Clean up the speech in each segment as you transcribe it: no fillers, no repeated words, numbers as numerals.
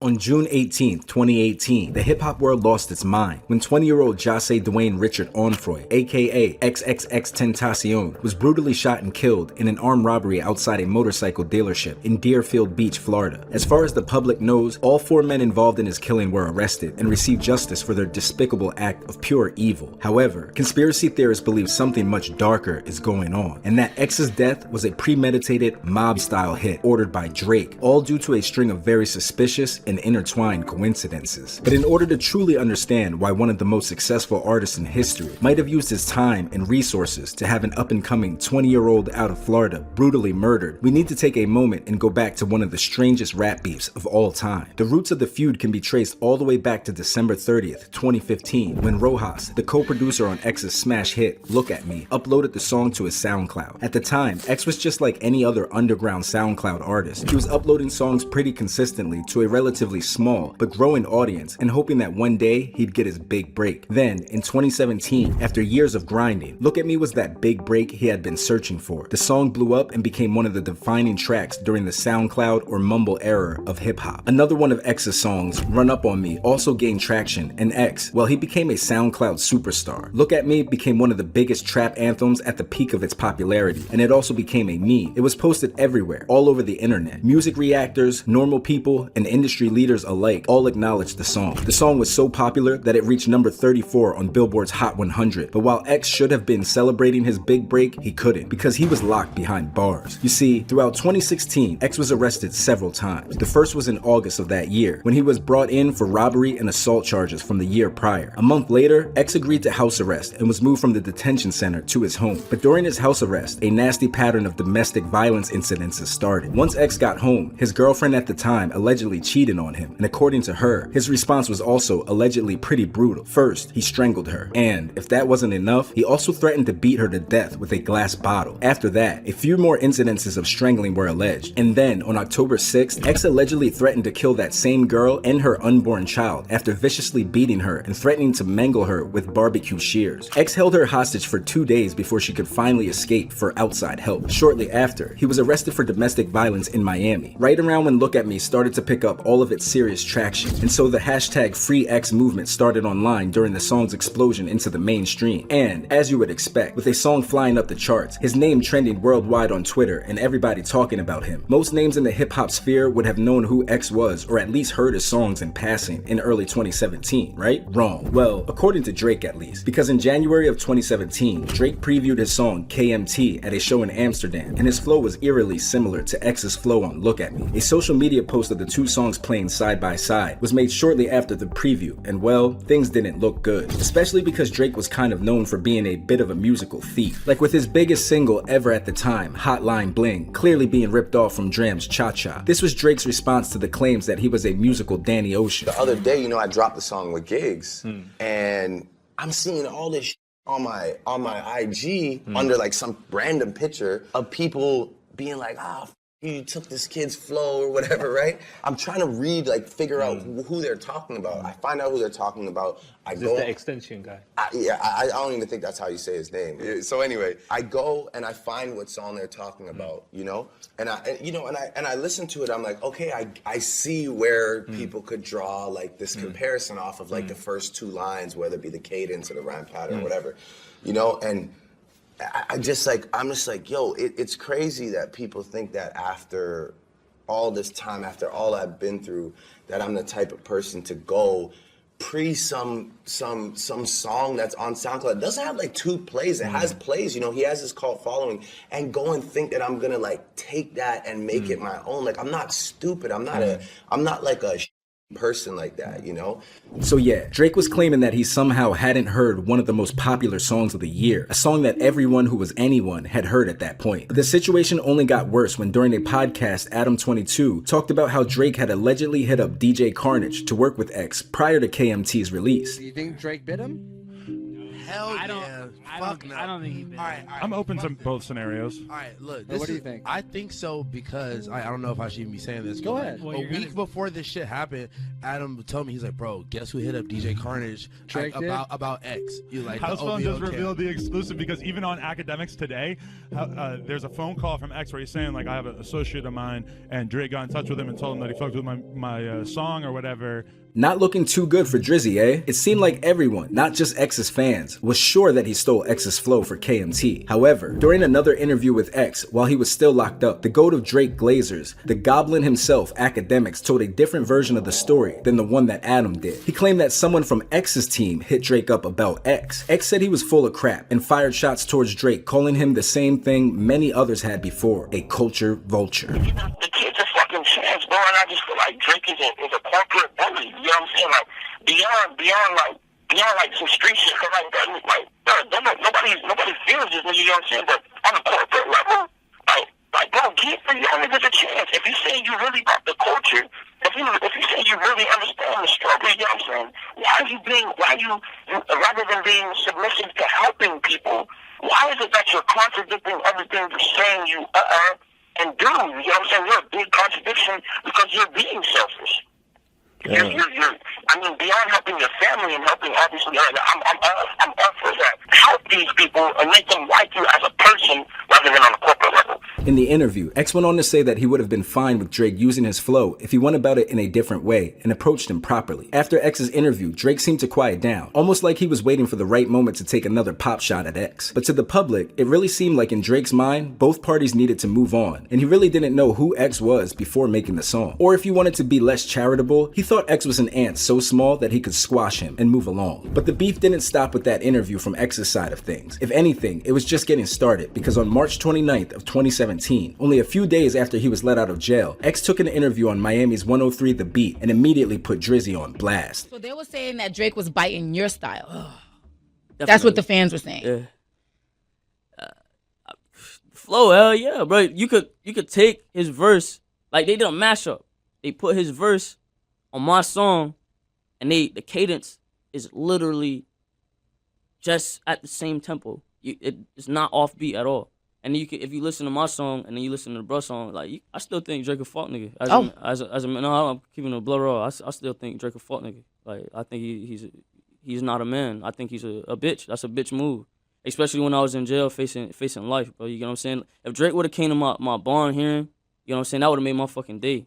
On June 18, 2018, the hip-hop world lost its mind when 20-year-old Jase Dwayne Richard Onfroy, aka XXXTentacion, was brutally shot and killed in an armed robbery outside a motorcycle dealership in Deerfield Beach, Florida. As far as the public knows, all four men involved in his killing were arrested and received justice for their despicable act of pure evil. However, conspiracy theorists believe something much darker is going on, and that X's death was a premeditated mob-style hit ordered by Drake, all due to a string of very suspicious and intertwined coincidences. But in order to truly understand why one of the most successful artists in history might have used his time and resources to have an up-and-coming 20-year-old out of Florida brutally murdered, we need to take a moment and go back to one of the strangest rap beefs of all time. The roots of the feud can be traced all the way back to December 30th, 2015, when Rojas, the co-producer on X's smash hit Look At Me, uploaded the song to his SoundCloud. At the time, X was just like any other underground SoundCloud artist. He was uploading songs pretty consistently to a relatively small but growing audience and hoping that one day he'd get his big break. Then, in 2017, after years of grinding, Look At Me was that big break he had been searching for. The song blew up and became one of the defining tracks during the SoundCloud or mumble era of hip-hop. Another one of X's songs, Run Up On Me, also gained traction, and X, well, he became a SoundCloud superstar. Look At Me became one of the biggest trap anthems at the peak of its popularity, and it also became a meme. It was posted everywhere, all over the internet. Music reactors, normal people, and industry leaders alike all acknowledged the song. The song was so popular that it reached number 34 on Billboard's Hot 100, but while X should have been celebrating his big break, he couldn't, because he was locked behind bars. You see, throughout 2016, X was arrested several times. The first was in August of that year, when he was brought in for robbery and assault charges from the year prior. A month later, X agreed to house arrest and was moved from the detention center to his home. But during his house arrest, a nasty pattern of domestic violence incidences started. Once X got home, his girlfriend at the time allegedly cheated on him, and according to her, his response was also allegedly pretty brutal. First, he strangled her, and if that wasn't enough, he also threatened to beat her to death with a glass bottle. After that, a few more incidences of strangling were alleged, and then on October 6th, X allegedly threatened to kill that same girl and her unborn child after viciously beating her and threatening to mangle her with barbecue shears. X held her hostage for 2 days before she could finally escape for outside help. Shortly after, he was arrested for domestic violence in Miami, right around when Look At Me started to pick up all of its serious traction, and so the hashtag #FreeX movement started online during the song's explosion into the mainstream. And, as you would expect, with a song flying up the charts, his name trending worldwide on Twitter and everybody talking about him, most names in the hip-hop sphere would have known who X was or at least heard his songs in passing in early 2017, right? Wrong. Well, according to Drake at least, because in January of 2017, Drake previewed his song KMT at a show in Amsterdam, and his flow was eerily similar to X's flow on Look At Me. A social media post of the two songs playing side by side was made shortly after the preview, and well, things didn't look good, especially because Drake was kind of known for being a bit of a musical thief, like with his biggest single ever at the time, Hotline Bling, clearly being ripped off from Dram's Cha Cha. This was Drake's response to the claims that he was a musical Danny Ocean. The other day, I dropped the song with Gigs, and I'm seeing all this on my IG under like some random picture of people being like, you took this kid's flow or whatever, right? I'm trying to read, figure out who they're talking about. I find out who they're talking about. Is this the XXXTentacion guy? I don't even think that's how you say his name. So anyway, I go and I find what song they're talking about, and I listen to it. I'm like, okay, I see where people could draw this comparison off of the first two lines, whether it be the cadence or the rhyme pattern or whatever, and I'm just like, yo, it's crazy that people think that after all this time, after all I've been through, that I'm the type of person to go some song that's on SoundCloud. It doesn't have 2 plays. It has plays. He has this cult following, and go and think that I'm gonna take that and make it my own. I'm not stupid. I'm not like a person like that, So yeah, Drake was claiming that he somehow hadn't heard one of the most popular songs of the year, a song that everyone who was anyone had heard at that point. But the situation only got worse when during a podcast, Adam22 talked about how Drake had allegedly hit up DJ Carnage to work with X prior to KMT's release. Do you think Drake bit him? Hell I don't. yeah. I Fuck don't. no. I don't think he did. All right, I'm open to fuck this. both scenarios. All right, look. What do you think? I think so because I don't know if I should even be saying this. Go but ahead. Well, a you're week before this shit happened, Adam told me, he's like, bro, guess who hit up DJ Carnage Drake did? about X? You like House the Phone just OVO revealed camp. the exclusive because even on Academics today, there's a phone call from X where he's saying like I have an associate of mine and Drake got in touch with him and told him that he fucked with my song or whatever. Not looking too good for Drizzy, eh? It seemed like everyone, not just X's fans, was sure that he stole X's flow for KMT. However, during another interview with X, while he was still locked up, the GOAT of Drake Glazers, the Goblin himself, Academics, told a different version of the story than the one that Adam did. He claimed that someone from X's team hit Drake up about X. X said he was full of crap and fired shots towards Drake, calling him the same thing many others had before, a culture vulture. The kid's a fucking chance, bro, and I just feel like Drake is a corporate bully. You know what I'm saying? Like beyond like some street shit, cause nobody feels this nigga. You know what I'm saying? But on a corporate level, like bro, give the young niggas a chance. If you say you really about the culture, if you say you really understand the struggle, you know what I'm saying? Rather than being submissive to helping people, why is it that you're contradicting everything you're saying you and do? You know what I'm saying? You're a big contradiction because you're being selfish. Yeah. Beyond helping your family and helping, obviously, I'm up for that. Help these people and make them like you as a person rather than on a corporate level. In the interview, X went on to say that he would have been fine with Drake using his flow if he went about it in a different way and approached him properly. After X's interview, Drake seemed to quiet down, almost like he was waiting for the right moment to take another pop shot at X. But to the public, it really seemed like in Drake's mind, both parties needed to move on, and he really didn't know who X was before making the song. Or if he wanted to be less charitable, he thought X was an ant so small that he could squash him and move along. But the beef didn't stop with that interview from X's side of things. If anything, it was just getting started, because on March 29th of 2017, only a few days after he was let out of jail, X took an interview on Miami's 103 The Beat and immediately put Drizzy on blast. So they were saying that Drake was biting your style. That's what the fans were saying. Yeah. Flow, hell yeah, bro. You could take his verse, like they did a mashup. They put his verse on my song, and the cadence is literally just at the same tempo. It's not offbeat at all. And if you listen to my song and then you listen to the bro song, like I still think Drake a fuck nigga. I'm keeping a blood raw. I still think Drake a fuck nigga. Like I think he's not a man. I think he's a bitch. That's a bitch move. Especially when I was in jail facing life, bro. You get what I'm saying? If Drake would have came to my barn hearing, you know what I'm saying, that would have made my fucking day.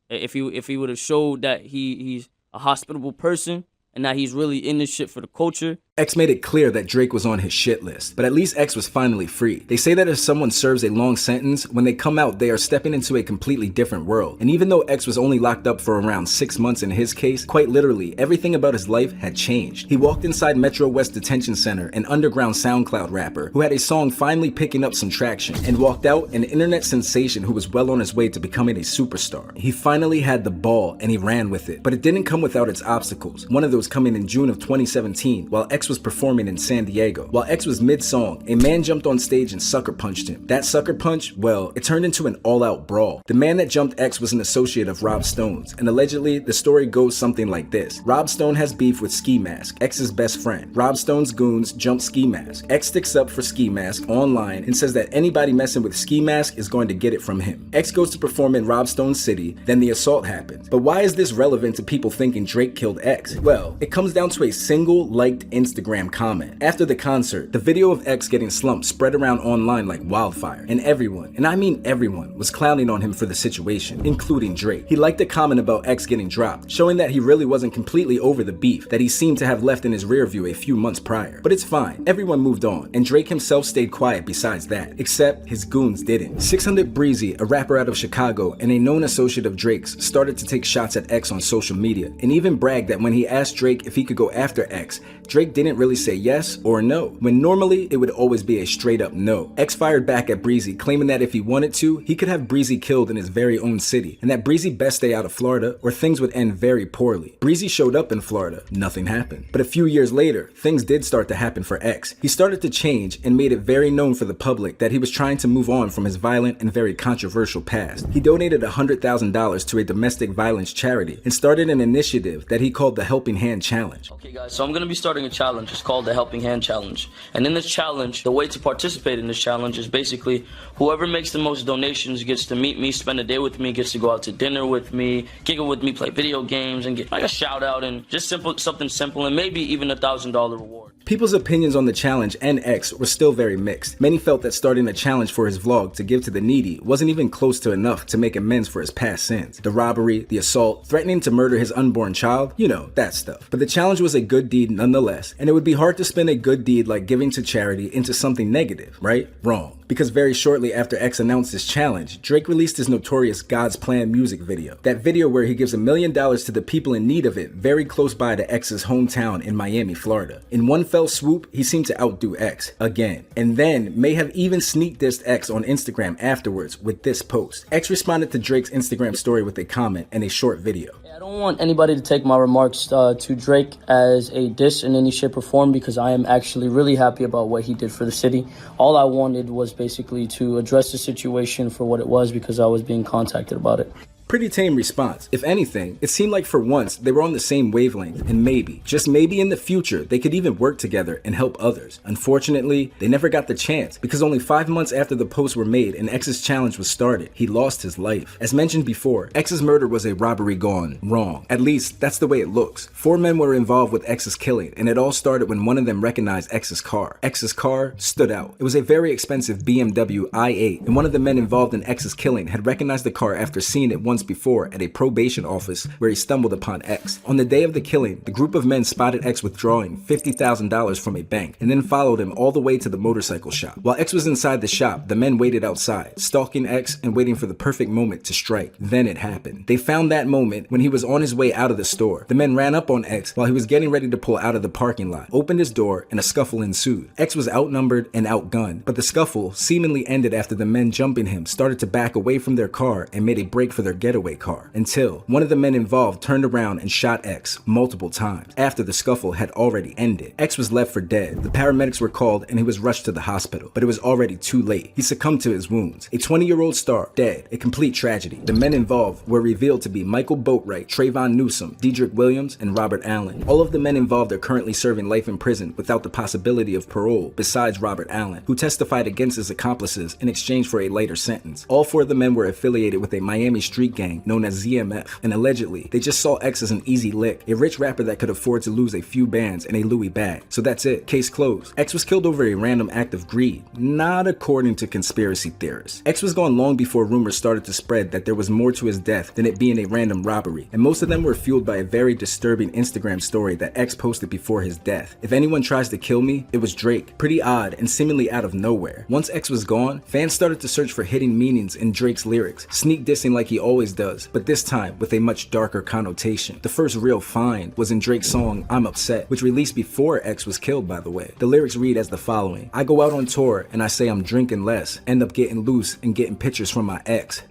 If he would have showed that he's a hospitable person and that he's really in this shit for the culture. X made it clear that Drake was on his shit list, but at least X was finally free. They say that if someone serves a long sentence, when they come out, they are stepping into a completely different world. And even though X was only locked up for around 6 months in his case, quite literally, everything about his life had changed. He walked inside Metro West Detention Center, an underground SoundCloud rapper who had a song finally picking up some traction, and walked out an internet sensation who was well on his way to becoming a superstar. He finally had the ball and he ran with it, but it didn't come without its obstacles. One of those coming in June of 2017, while X was performing in San Diego. While X was mid-song, a man jumped on stage and sucker punched him. That sucker punch, well, it turned into an all-out brawl. The man that jumped X was an associate of Rob Stone's, and allegedly, the story goes something like this. Rob Stone has beef with Ski Mask, X's best friend. Rob Stone's goons jump Ski Mask. X sticks up for Ski Mask online and says that anybody messing with Ski Mask is going to get it from him. X goes to perform in Rob Stone's city, then the assault happens. But why is this relevant to people thinking Drake killed X? Well, it comes down to a single liked Instagram comment. After the concert, the video of X getting slumped spread around online like wildfire, and everyone, and I mean everyone, was clowning on him for the situation, including Drake. He liked a comment about X getting dropped, showing that he really wasn't completely over the beef that he seemed to have left in his rear view a few months prior. But it's fine, everyone moved on, and Drake himself stayed quiet besides that, except his goons didn't. 600 Breezy, a rapper out of Chicago and a known associate of Drake's, started to take shots at X on social media, and even bragged that when he asked Drake if he could go after X, Drake didn't really say yes or no, when normally it would always be a straight up no. X fired back at Breezy, claiming that if he wanted to, he could have Breezy killed in his very own city, and that Breezy best stay out of Florida or things would end very poorly. Breezy showed up in Florida, nothing happened. But a few years later, things did start to happen for X. He started to change and made it very known for the public that he was trying to move on from his violent and very controversial past. He donated $100,000 to a domestic violence charity and started an initiative that he called the Helping Hand Hand Challenge. Okay guys, so I'm going to be starting a challenge. It's called the Helping Hand Challenge. And in this challenge, the way to participate in this challenge is basically whoever makes the most donations gets to meet me, spend a day with me, gets to go out to dinner with me, kick it with me, play video games, and get like a shout out and just something simple and maybe even $1,000 reward. People's opinions on the challenge and X were still very mixed. Many felt that starting a challenge for his vlog to give to the needy wasn't even close to enough to make amends for his past sins. The robbery, the assault, threatening to murder his unborn child, you know, that stuff. But the challenge was a good deed nonetheless, and it would be hard to spin a good deed like giving to charity into something negative, right? Wrong. Because very shortly after X announced his challenge, Drake released his notorious God's Plan music video. That video where he gives $1 million to the people in need of it very close by to X's hometown in Miami, Florida. In one fell swoop, he seemed to outdo X again, and then may have even sneak dissed X on Instagram afterwards with this post. X responded to Drake's Instagram story with a comment and a short video. I don't want anybody to take my remarks to Drake as a diss in any shape or form because I am actually really happy about what he did for the city. All I wanted was basically to address the situation for what it was because I was being contacted about it. Pretty tame response. If anything, it seemed like for once they were on the same wavelength, and maybe, just maybe in the future, they could even work together and help others. Unfortunately, they never got the chance because only 5 months after the posts were made and X's challenge was started, he lost his life. As mentioned before, X's murder was a robbery gone wrong. At least, that's the way it looks. 4 men were involved with X's killing, and it all started when one of them recognized X's car. X's car stood out. It was a very expensive BMW i8, and one of the men involved in X's killing had recognized the car after seeing it once before at a probation office where he stumbled upon X. On the day of the killing, the group of men spotted X withdrawing $50,000 from a bank and then followed him all the way to the motorcycle shop. While X was inside the shop, the men waited outside, stalking X and waiting for the perfect moment to strike. Then it happened. They found that moment when he was on his way out of the store. The men ran up on X while he was getting ready to pull out of the parking lot, opened his door, and a scuffle ensued. X was outnumbered and outgunned, but the scuffle seemingly ended after the men jumping him started to back away from their car and made a break for their getaway car, until one of the men involved turned around and shot X multiple times after the scuffle had already ended. X was left for dead. The paramedics were called and he was rushed to the hospital, but it was already too late. He succumbed to his wounds. A 20-year-old star, dead, a complete tragedy. The men involved were revealed to be Michael Boatwright, Trayvon Newsom, Dedrick Williams, and Robert Allen. All of the men involved are currently serving life in prison without the possibility of parole, besides Robert Allen, who testified against his accomplices in exchange for a lighter sentence. All 4 of the men were affiliated with a Miami street gang known as ZMF, and allegedly, they just saw X as an easy lick, a rich rapper that could afford to lose a few bands and a Louis bag. So that's it. Case closed. X was killed over a random act of greed, not according to conspiracy theorists. X was gone long before rumors started to spread that there was more to his death than it being a random robbery, and most of them were fueled by a very disturbing Instagram story that X posted before his death. If anyone tries to kill me, it was Drake. Pretty odd and seemingly out of nowhere. Once X was gone, fans started to search for hidden meanings in Drake's lyrics, sneak dissing like he always does, but this time with a much darker connotation. The first real find was in Drake's song I'm Upset, which released before X was killed, by the way. The lyrics read as the following: I go out on tour and I say I'm drinking less, end up getting loose and getting pictures from my ex,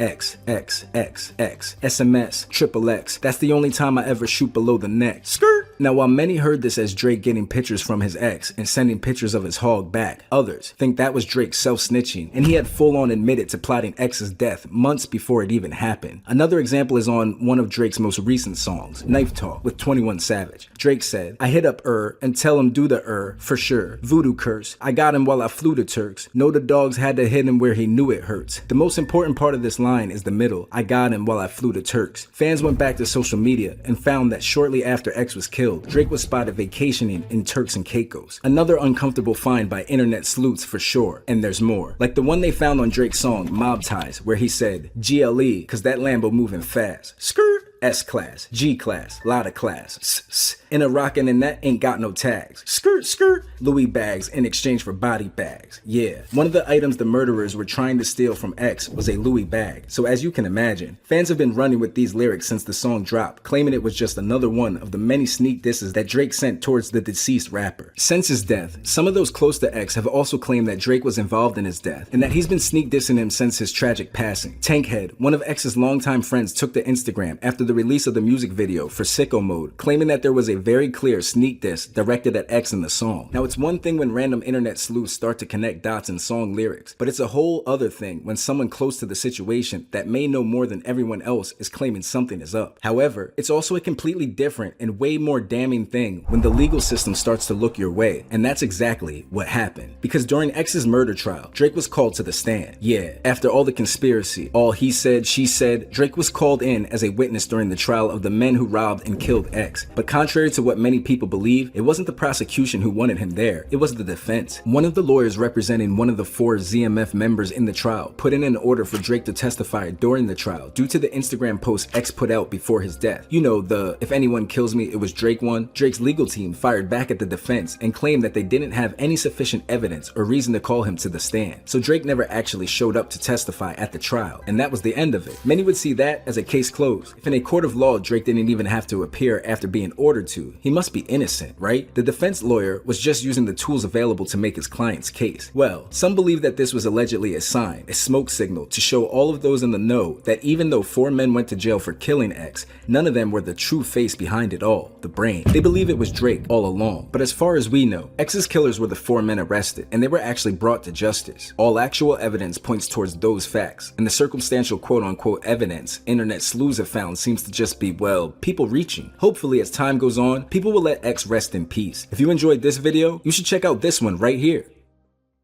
SMS, triple X. That's the only time I ever shoot below the neck. Skirt! Now, while many heard this as Drake getting pictures from his ex and sending pictures of his hog back, others think that was Drake self-snitching, and he had full-on admitted to plotting X's death months before it even happened. Another example is on one of Drake's most recent songs, Knife Talk, with 21 Savage. Drake said, I hit up and tell him do the for sure. Voodoo curse. I got him while I flew to Turks. Know the dogs had to hit him where he knew it hurts. The most important part of this line is the middle. I got him while I flew to Turks. Fans went back to social media and found that shortly after X was killed, Drake was spotted vacationing in Turks and Caicos. Another uncomfortable find by internet sleuths for sure, and there's more. Like the one they found on Drake's song Mob Ties, where he said, GLE, cause that Lambo moving fast. Skirt! S-Class, G-Class, lotta class, in a rockin' and that ain't got no tags. Skirt, skirt, Louis bags in exchange for body bags. Yeah, one of the items the murderers were trying to steal from X was a Louis bag. So as you can imagine, fans have been running with these lyrics since the song dropped, claiming it was just another one of the many sneak disses that Drake sent towards the deceased rapper. Since his death, some of those close to X have also claimed that Drake was involved in his death, and that he's been sneak dissing him since his tragic passing. Tankhead, one of X's longtime friends, took to Instagram after the the release of the music video for Sicko Mode, claiming that there was a very clear sneak diss directed at X in the song. Now, it's one thing when random internet sleuths start to connect dots in song lyrics, but it's a whole other thing when someone close to the situation that may know more than everyone else is claiming something is up. However, it's also a completely different and way more damning thing when the legal system starts to look your way, and that's exactly what happened. Because during X's murder trial, Drake was called to the stand. Yeah, after all the conspiracy, all he said, she said, Drake was called in as a witness during the trial of the men who robbed and killed X. But contrary to what many people believe, it wasn't the prosecution who wanted him there, it was the defense. One of the lawyers representing one of the 4 ZMF members in the trial put in an order for Drake to testify during the trial due to the Instagram post X put out before his death. You know, the "if anyone kills me, it was Drake" one. Drake's legal team fired back at the defense and claimed that they didn't have any sufficient evidence or reason to call him to the stand. So Drake never actually showed up to testify at the trial, and that was the end of it. Many would see that as a case closed. If in a court of law Drake didn't even have to appear after being ordered to, he must be innocent, right? The defense lawyer was just using the tools available to make his client's case. Well, some believe that this was allegedly a sign, a smoke signal, to show all of those in the know that even though 4 men went to jail for killing X, none of them were the true face behind it all, the brain. They believe it was Drake all along. But as far as we know, X's killers were the 4 men arrested, and they were actually brought to justice. All actual evidence points towards those facts, and the circumstantial quote-unquote evidence internet sleuths have found seems to just be, well, people reaching. Hopefully, as time goes on, people will let X rest in peace. If you enjoyed this video, you should check out this one right here.